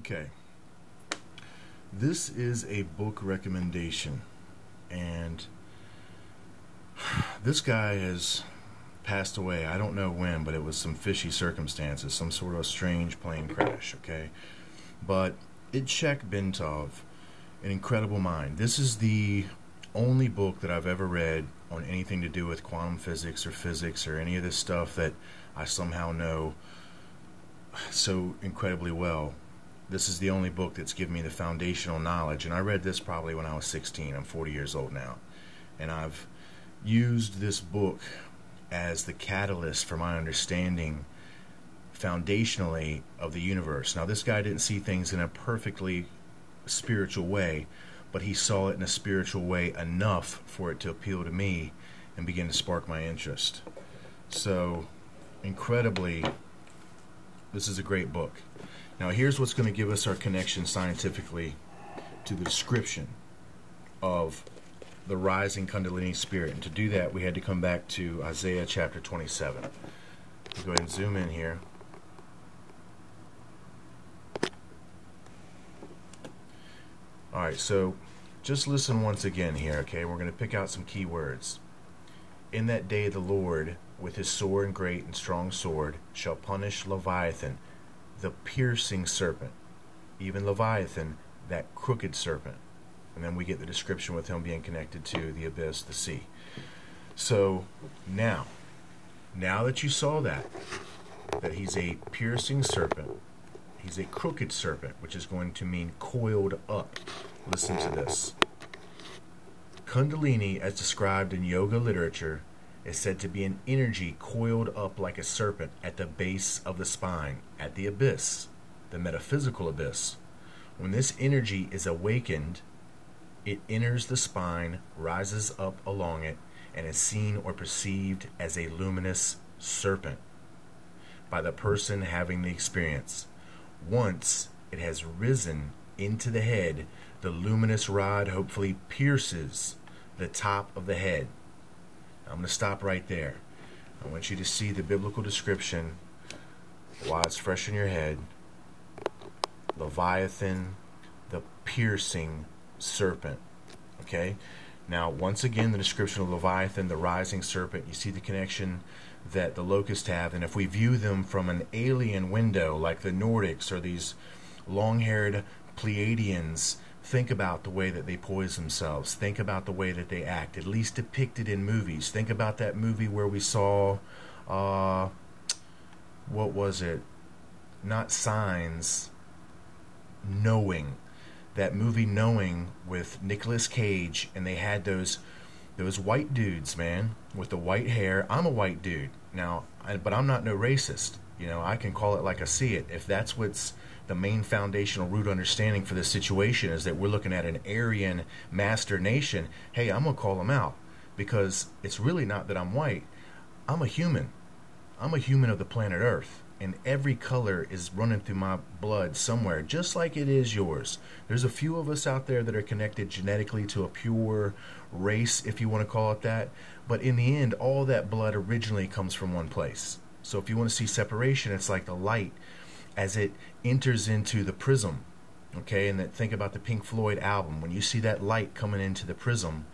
Okay. This is a book recommendation, and this guy has passed away. I don't know when, but it was some fishy circumstances, some sort of strange plane crash, okay? But Itchek Bentov, An Incredible Mind. This is the only book that I've ever read on anything to do with quantum physics or any of this stuff that I somehow know so incredibly well. This is the only book that's given me the foundational knowledge, and I read this probably when I was 16. I'm 40 years old now, and I've used this book as the catalyst for my understanding foundationally of the universe. Now, this guy didn't see things in a perfectly spiritual way, but he saw it in a spiritual way enough for it to appeal to me and begin to spark my interest. So, incredibly, this is a great book. Now, here's what's going to give us our connection scientifically to the description of the rising Kundalini spirit. And to do that, we had to come back to Isaiah chapter 27. We'll go ahead and zoom in here. Alright, so just listen once again here, okay? We're going to pick out some key words. In that day the Lord, with his sore and great and strong sword, shall punish Leviathan, the piercing serpent, even Leviathan, that crooked serpent. And then we get the description with him being connected to the abyss, the sea. So now that you saw that he's a piercing serpent, he's a crooked serpent, which is going to mean coiled up. Listen to this. Kundalini, as described in yoga literature, is said to be an energy coiled up like a serpent at the base of the spine, at the abyss, the metaphysical abyss. When this energy is awakened, it enters the spine, rises up along it, and is seen or perceived as a luminous serpent by the person having the experience. Once it has risen into the head, the luminous rod hopefully pierces the top of the head. I'm going to stop right there. I want you to see the biblical description while it's fresh in your head. Leviathan, the piercing serpent. Okay? Now, once again, the description of Leviathan, the rising serpent, you see the connection that the locusts have. And if we view them from an alien window, like the Nordics or these long-haired Pleiadians, think about the way that they poise themselves. Think about the way that they act, at least depicted in movies. Think about that movie where we saw, what was it? Not Signs, Knowing. That movie Knowing with Nicolas Cage, and they had those white dudes, man, with the white hair. I'm a white dude now, but I'm not no racist. You know, I can call it like I see it. If that's what's the main foundational root understanding for this situation, is that we're looking at an Aryan master nation, hey, I'm going to call them out, because it's really not that I'm white. I'm a human. I'm a human of the planet Earth, and every color is running through my blood somewhere, just like it is yours. There's a few of us out there that are connected genetically to a pure race, if you want to call it that, but in the end, all that blood originally comes from one place. So if you want to see separation, it's like the light as it enters into the prism, okay? And that, think about the Pink Floyd album. When you see that light coming into the prism,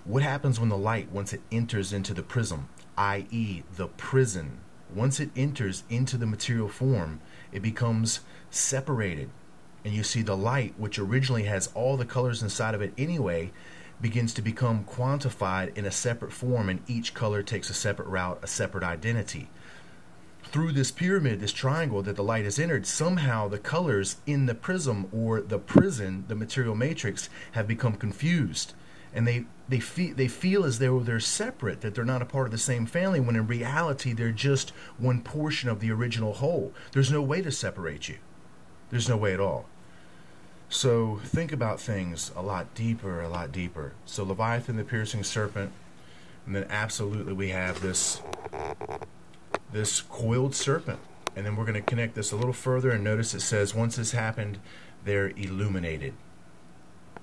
what happens when the light, once it enters into the prism, i.e. the prison, once it enters into the material form, it becomes separated. And you see the light, which originally has all the colors inside of it anyway, begins to become quantified in a separate form, and each color takes a separate route, a separate identity. Through this pyramid, this triangle that the light has entered, somehow the colors in the prism or the prison, the material matrix, have become confused. And they feel as though they're separate, that they're not a part of the same family, when in reality they're just one portion of the original whole. There's no way to separate you. There's no way at all. So think about things a lot deeper, a lot deeper. So Leviathan, the piercing serpent, and then absolutely we have this coiled serpent. And then we're going to connect this a little further, and notice it says once this happened, they're illuminated.